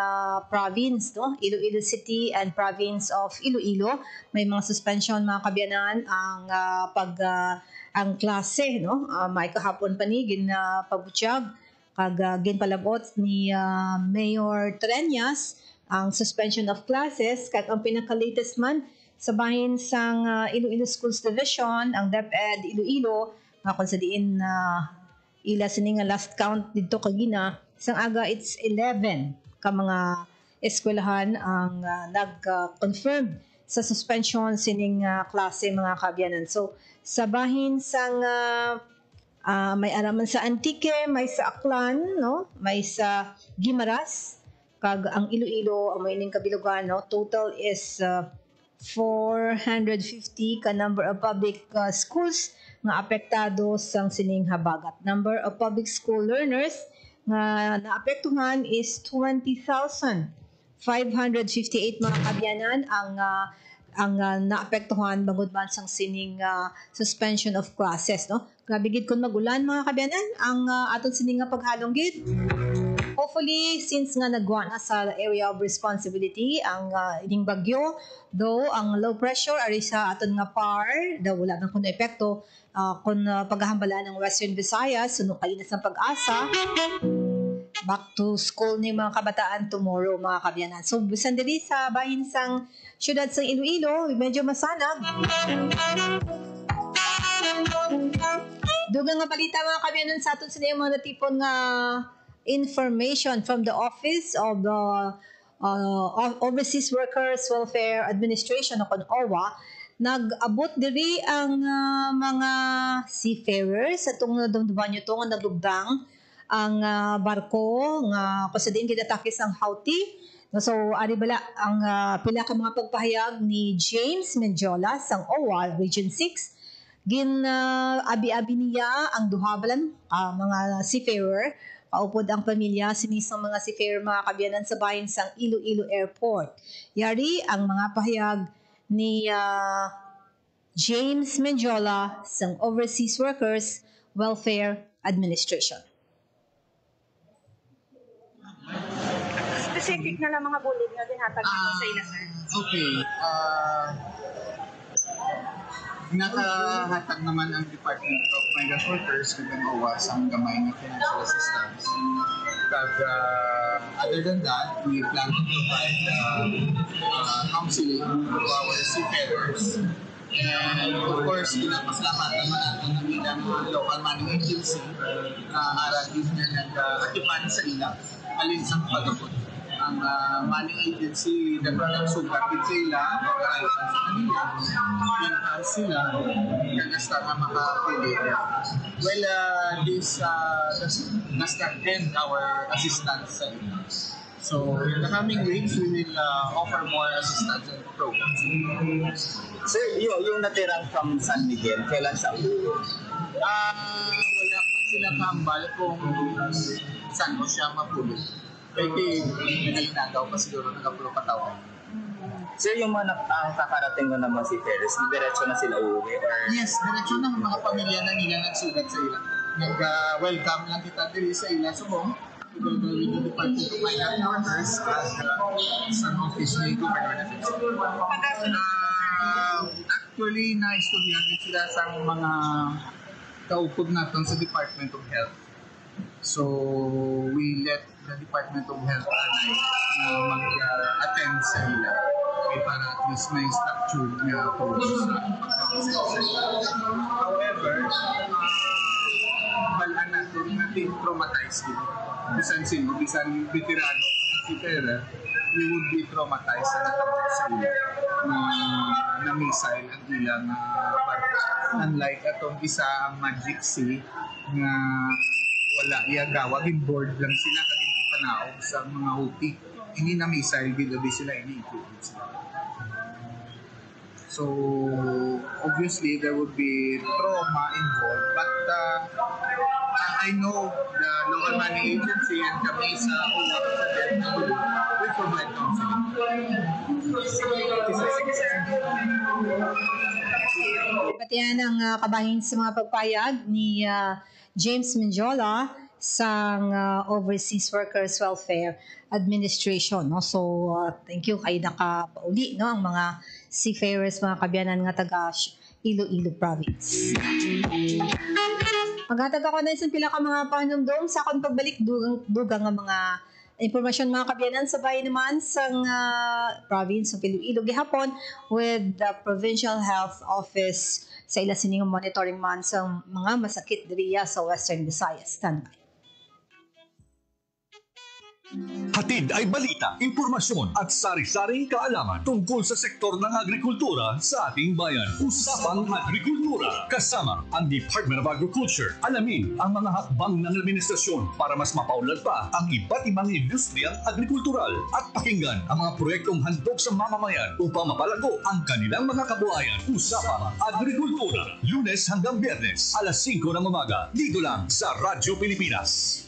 province, no? Iloilo City and province of Iloilo. May mga suspension mga kabiyanan ang ang klase, no? May kahapon pa ni pabutyag kag ginpalabot ni Mayor Treñas ang suspension of classes kag ang pinaka-latest man sa bahin sang Iloilo Schools Division ang DepEd Iloilo nga kung sa diin ila sini nga last count didto kagina sang aga it's 11 ka mga eskwelahan ang nag-confirm sa suspension sining klase mga kabiyanan. So sa bahin sang may araman sa Antique, may sa Aklan, no? May sa Guimaras, kag ang Iloilo, ang may ining kabilugan, no? Total is 450 ka number of public schools nga apektado sang sining habagat. Number of public school learners nga naapektuhan is 20,558 mga kabyanan ang naapektuhan bangod man sang sining suspension of classes, no? Grabe gid kun magulan mga kabyanan ang aton sining nga paghalong gid. Hopefully since nga nagwa na sa area of responsibility ang ining bagyo, though ang low pressure ari sa aton nga par, daw wala nang kuno epekto kun paghahambala ng Western Visayas, suno kay ng pag-asa. Back to school ni mga kabataan tomorrow mga kabyanan. So bisan diri sa bahin sang syudad sang Iloilo, medyo masanag. Dugang nga balita mga kabyanan sa aton sa mga natipon nga information from the Office of the Overseas Workers Welfare Administration o OWA. Nag-abot diri ang mga seafarers sa itong nadumduman nyo ito nga naglugdang ang barko nga kusadin kinatakis ang Houthi. So ari bala ang pila ka mga pagpahayag ni James Menjola sang OWA Region 6. Abi-abi niya ang duhabalan mga seafarer. Paupod ang pamilya sinisang mga seafarer mga kabyanan sa bahin sang Iloilo Airport. Yari ang mga pahayag ni James Menjola sang Overseas Workers Welfare Administration. Specific na lang mga bulig nga dinhatag natin sa ila, sir. Okay. Nakahatag naman ang Department of Migrant Workers kag ang OWA ang gamay na financial assistance. Kag other than that, we plan to provide counseling to our seafarers. And of course, pinapasalamat naman natin ng ilang local money agency na aral din na nag-atipan sa ilang alin sa pagkakot. Ang money agency nagsugat din sa ilang pagkakalitan sa kanila, in-house sila, kagasta nga makapili. Well, this does not end our assistance sa ilang. So, in the coming weeks, we will offer more assistance and programs. Sir, yung natirang from San Miguel, kailan sa ulo? Wala pa sila kambal kung saan mo siya mapulot. Nagagaw pa siguro, nagkapulo pa taon. Sir, yung mga kakarating mo naman si Ferris, diretso na sila uuwi? Or... Yes, diretso ng mga pamilya na nila nagsulat sa ila. Nag-welcome lang kita diri sa ila subong. Together with the Department of Migrant Workers as sa office ni Governor Defenso. Actually, na-istoryan sila sa mga kaupod natin sa Department of Health. So, we let the Department of Health mag-attend sa ila para at least may structure na approach sa pagkakasensya. However, balaan natin traumatize dito. Bisan sino, bisan veterano si Pera, you would be traumatized sa natabot sa ila na missile ang ilang barko. Unlike atong isa ang Magic Sea na wala iyagawa, board lang sila kaging panaog sa mga Houthi. Hindi na missile, gilabi sila, ini-include sila. So, obviously, there would be trauma involved, but I know the local money agency and kami sa OWA sa DEFW will provide counseling. Pati yan ang kabahin sa mga pagpayag ni James Menjola sa Overseas Workers Welfare Administration. No? So, thank you kayo nakapauli, no? Ang mga seafarers, mga kabyanan nga taga Iloilo Province. Maghatag ako na isang pila ka mga panumdum sa akong pagbalik dugang nga mga impormasyon mga kabyanan sa bayan naman sa province of Iloilo gihapon with the Provincial Health Office sa ila sining monitoring man sa mga masakit diriya sa Western Visayas. Standby. Hatid ay balita, impormasyon at sari-saring kaalaman tungkol sa sektor ng agrikultura sa ating bayan. Usapang Agrikultura kasama ang Department of Agriculture. Alamin ang mga hakbang ng administrasyon para mas mapaunlad pa ang iba't ibang industriyang agrikultural at pakinggan ang mga proyektong handog sa mamamayan upang mapalago ang kanilang mga kabuhayan. Usapang Agrikultura, Lunes hanggang Biyernes, alas 5 ng umaga, dito lang sa Radyo Pilipinas.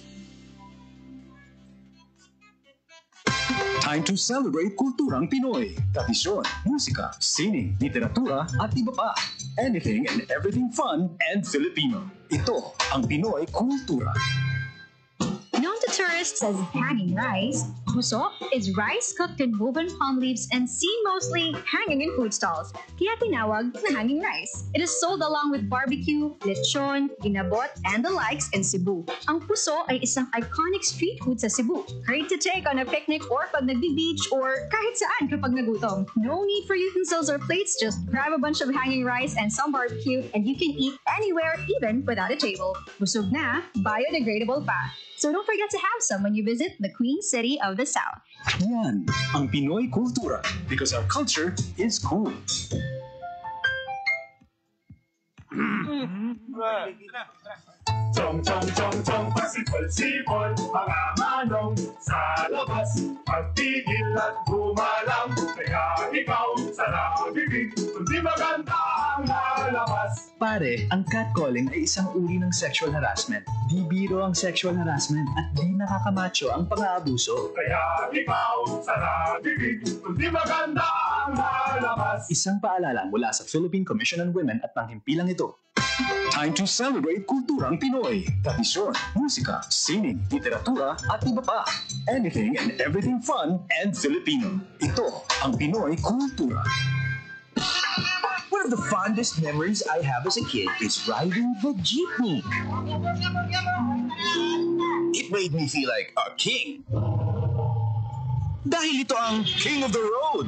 Time to celebrate kulturang Pinoy. Tradisyon, musika, sining, literatura, at iba pa. Anything and everything fun and Filipino. Ito ang Pinoy Kultura. Known to tourists as hanging rice, puso is rice cooked in woven palm leaves and seen mostly hanging in food stalls, kaya tinawag na hanging rice. It is sold along with barbecue, lechon, ginabot, and the likes in Cebu. Ang puso ay isang iconic street food sa Cebu. Great to take on a picnic or pag nagbi-beach or kahit saan kapag nagutom. No need for utensils or plates, just grab a bunch of hanging rice and some barbecue and you can eat anywhere, even without a table. Busog na, biodegradable pa. So don't forget to have some when you visit the Queen City of the South. Yan ang Pinoy Kultura because our culture is cool. Chong chong chong chong pasipol-sipol mga manong sa labas pagtigil at gumalang kaya ikaw sa nabibig kundi maganda ang lalabas. Pare, ang catcalling ay isang uri ng sexual harassment. Di biro ang sexual harassment at di nakakamacho ang pang-aabuso. Kaya ikaw sa nabibig kundi maganda ang lalabas. Isang paalala mula sa Philippine Commission on Women at panghimpilang ito. Time to celebrate kulturang Pinoy. Tradisyon, musika, sining, literatura, at iba pa. Anything and everything fun and Filipino. Ito ang Pinoy Kultura. One of the fondest memories I have as a kid is riding the jeepney. It made me feel like a king. Dahil ito ang King of the Road.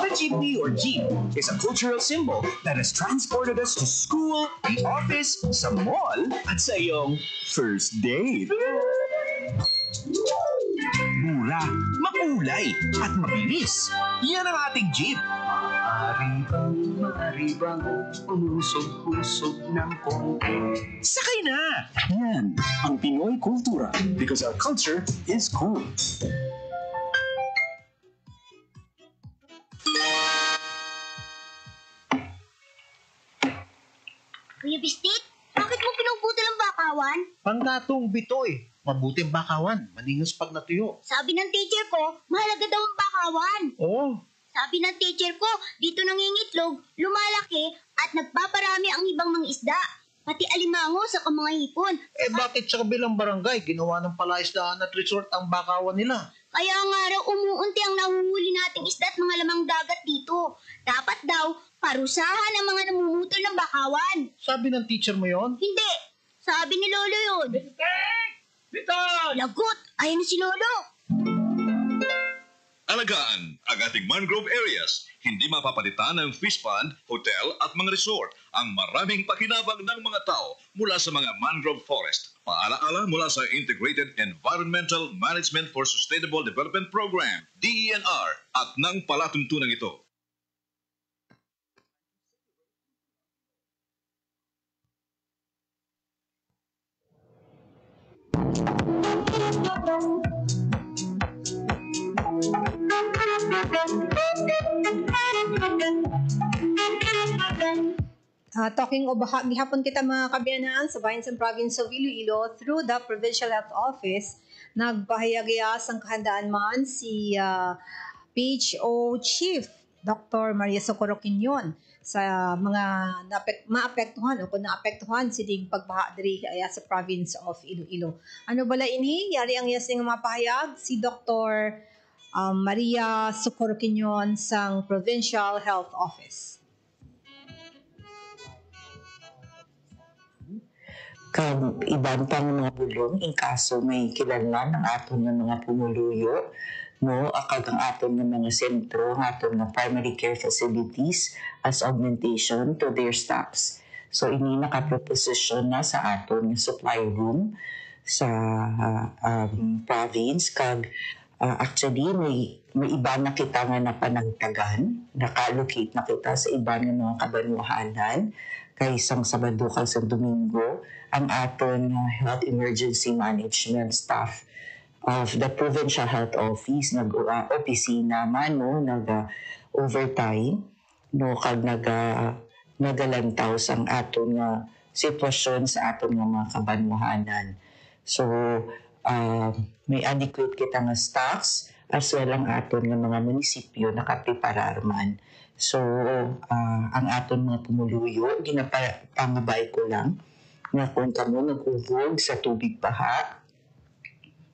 The jeepney or jeep is a cultural symbol that has transported us to school, the office, sa mall, at sa iyong first date. Mura, makulay, at mabilis. Yan ang ating jeep. Maaari bang umusog-usog ng konti? Sakay na! Yan ang Pinoy Kultura because our culture is cool. Kuya Bistik, bakit mo pinuputol ang bakawan? Panggatong bitoy. Mabuti ang bakawan, maningos pag natuyo. Sabi ng teacher ko, mahalaga daw ang bakawan. Oo. Sabi ng teacher ko, dito nangingitlog, lumalaki at nagpaparami ang ibang mga isda. Pati alimango sa mga hipon. Bakit sa kabilang barangay ginawa ng palaisdaan at resort ang bakawan nila? Kaya nga raw umuunti ang nahuhuli nating isda at mga lamang dagat dito. Dapat daw parusahan ang mga namumutol ng bakawan. Sabi ng teacher mo yon? Hindi. Sabi ni Lolo yun. Lagot! Ayun na si Lolo. Alagaan ang ating mangrove areas. Hindi mapapalitan ng fish pond, hotel at mga resort ang maraming pakinabang ng mga tao mula sa mga mangrove forest. Paalaala mula sa Integrated Environmental Management for Sustainable Development Program, DENR, at ng palatuntunan ito. Talking of gihapon kita mga kabiyanan sa bayan sa province of Iloilo through the Provincial Health Office, nagpahayagaya sang kahandaan man si PHO Chief Dr. Maria Socorro Quinyon sa mga maapektuhan o kung naapektuhan sining pagbaha diri sa province of Iloilo. Ano bala ini? Yari ang yasing mapahayag si Dr. Maria Socorro Quinyon sang Provincial Health Office. Kag iban pang mga bulong in kaso may kilanlan ang aton nga mga pumuluyo, no, akag ang aton nga mga sentro, ang aton nga primary care facilities as augmentation to their staffs. So ini nakaproposition na sa aton nga supply room sa province. Kag actually may iba na kita nga napanagtagan, naka-allocate na kita sa iba nga mga kabanwahanan kay isang Sabado kag sa Domingo ang aton health emergency management staff of the Provincial Health Office nag-opisina man, no, nag-overtime, no, kag nagalantaw sang aton nga sitwasyon sa aton nga mga kabanwahanan. So may adequate kita nga staffs as well ang aton nga mga munisipyo nakapreparar man. So ang aton mga pumuluyo ginapangabay ko lang nga kung kamo nag-uvog sa tubig baha,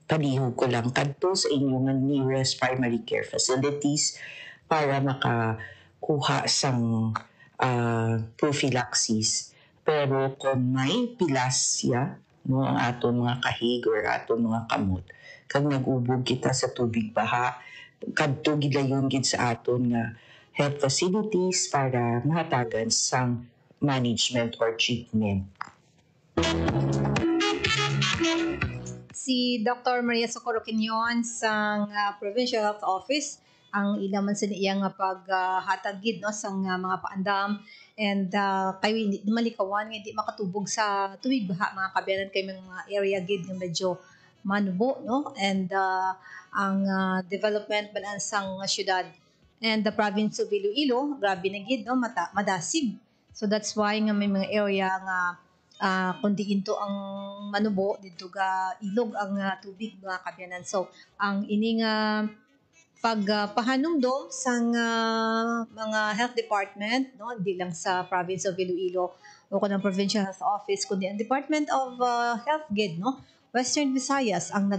palihog ko lang kadto sa inyong nearest primary care facilities para makakuha sang prophylaxis. Pero kung may pilasya, no, ang aton mga kahig or aton mga kamot, kag nag-ubog kita sa tubig baha, kadto gidayon gid sa aton nga health facilities para mahatagan sang management or treatment. Si Dr. Maria Socorro Quinyon sa Provincial Health Office ang ilaman sa iyang paghatag gid, no, sang mga paandam and kayo hindi malikawan nga di makatubog sa tuwig baha mga kabiyanan kay mga area gid nga medyo manubo, no, and ang development balance sang syudad and the province of Iloilo grabe na gid, no, madasig. So that's why nga may mga area nga kundi into ang manubo dito ga ilog ang tubig mga kabyanan. So ang ining pagpahanumdom sang mga health department, no, hindi lang sa province of Iloilo o kanang Provincial Health Office kundi ang Department of Health gid, no, Western Visayas ang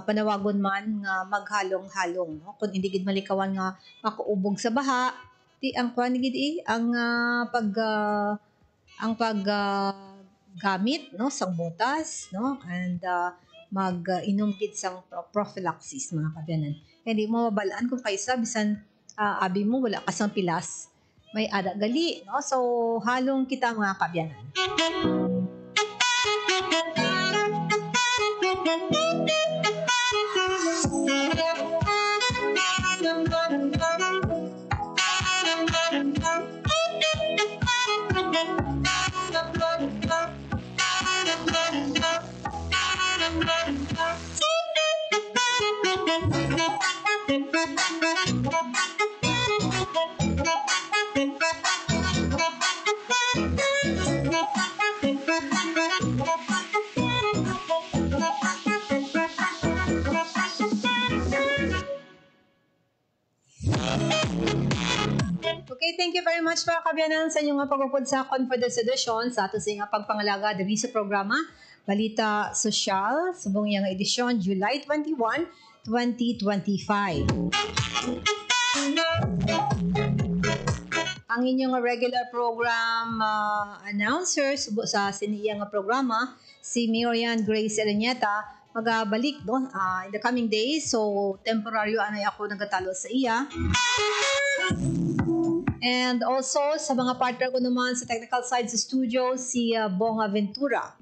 panawagon man nga maghalong-halong, no, kun hindi gid malikawan nga makaubog sa baha ti ang kuan gid ang paggamit, no, sang butas, no, and mag-inom gid sang prophylaxis mga kabyanan. Hindi mo mabalaan kung kaysa bisan abi mo wala ka sang pilas, may ada gali, no, so halong kita mga kabyanan. Okay, thank you very much mga kabyanan sa inyong pagpupod sa Confidence Edition sa ato sa nga pagpangalaga diri sa programa Balita Sosyal subong yang edisyon July 21, 2025. Ang inyong regular program announcer sa siniyang programa si Miriam Grace Eleneta magabalik in the coming days, so temporaryo anay ako nagatalo sa iya. And also, sa mga partner ko naman sa technical side sa studio, si Bong Aventura.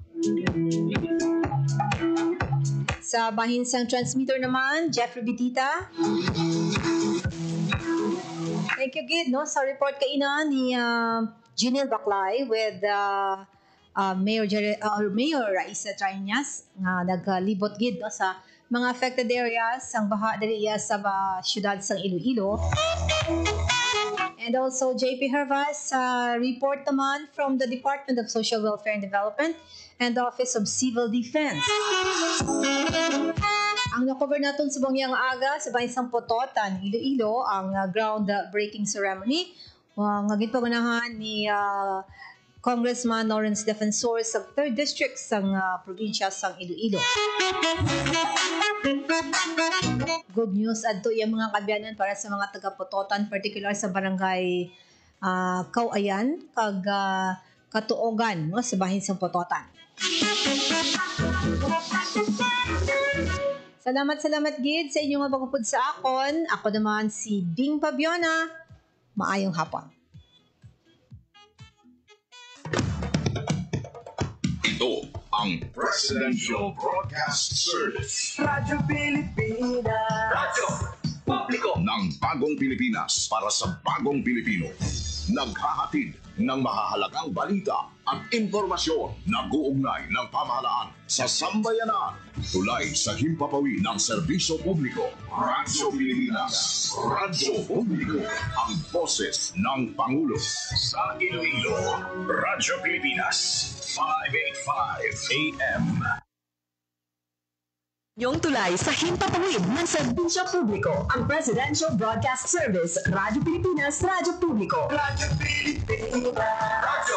Sa bahinsang transmitter naman, Jeffrey Bitita. Thank you, Gid, no? Sa report kaina ni Janelle Baclay with Mayor Raisa Triñas nga naglibot gid no sa mga affected areas ang baha diri sa syudad sang Iloilo. And also JP Hervas report naman from the Department of Social Welfare and Development and the Office of Civil Defense. Ang na-cover natin sa bangyang aga sa bahinsang Pototan, Iloilo, ang ground-breaking ceremony. Ang ginpaganahan ni Congressman Lawrence Defensor sa 3rd District sang probinsya sang Iloilo. Good news adto yung mga kabyanan para sa mga taga-Pototan, particular sa barangay Kawayan, kag Katuogan no, sa bahinsang Pototan. Salamat Gid sa inyong pagpupod sa akon. Ako naman si Bing Pabiona. Maayong hapon. Ito ang Presidential Broadcast Service. Radyo Pilipinas. Radyo Publiko ng Bagong Pilipinas para sa Bagong Pilipino. Naghahatid ng mahahalagang balita at impormasyon na guugnay ng pamahalaan sa sambayanan. Tulay sa himpapawid ng serbisyo publiko. Radyo Pilipinas. Radyo Publiko. Ang boses ng Pangulo. Sa Iloilo, Radyo Pilipinas. 585 AM. Yung tulay sa himpapawid ng serbisyo publiko, ang Presidential Broadcast Service, Radyo Pilipinas, Radyo Publiko. Radyo Pilipinas. Radyo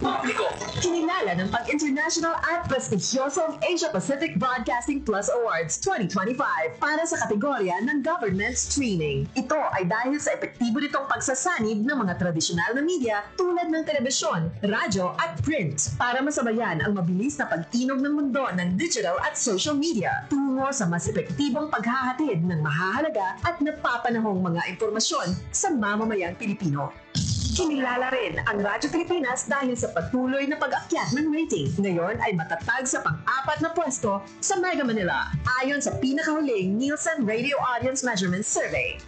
Publiko. Kinilala ng pag-international at prestigyosong Asia Pacific Broadcasting Plus Awards 2025 para sa kategorya ng government streaming. Ito ay dahil sa epektibo nitong pagsasanib ng mga tradisyonal na media tulad ng telebisyon, radyo at print para masabayan ang mabilis na pag-inog ng mundo ng digital at social media tungo sa mas epektibong paghahatid ng mahahalaga at napapanahong mga impormasyon sa mamamayang Pilipino. Kinilala rin ang Radyo Pilipinas dahil sa patuloy na pag-akyat ng rating. Ngayon ay matatag sa pang-4 na pwesto sa Mega Manila ayon sa pinakahuling Nielsen Radio Audience Measurement Survey.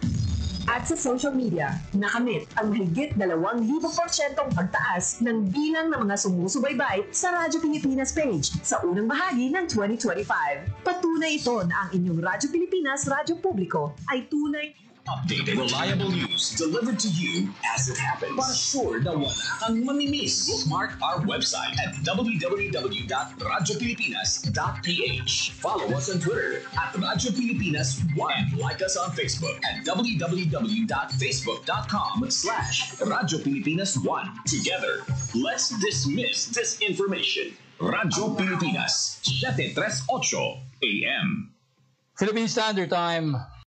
At sa social media, nakamit ang mahigit 2,000% pagtaas ng bilang ng mga sumusubaybay sa Radyo Pilipinas page sa unang bahagi ng 2025. Patunay ito na ang inyong Radyo Pilipinas Radyo Publiko ay tunay Updated, reliable news delivered to you as it happens. Para sure na wala kang mamimiss. Bookmark our website at www.radiopilipinas.ph. Follow us on Twitter at Radyo Pilipinas 1. Like us on Facebook at www.facebook.com/Radyo Pilipinas 1. Together, let's dismiss disinformation. Radyo Pilipinas, 738 AM. Philippine Standard Time,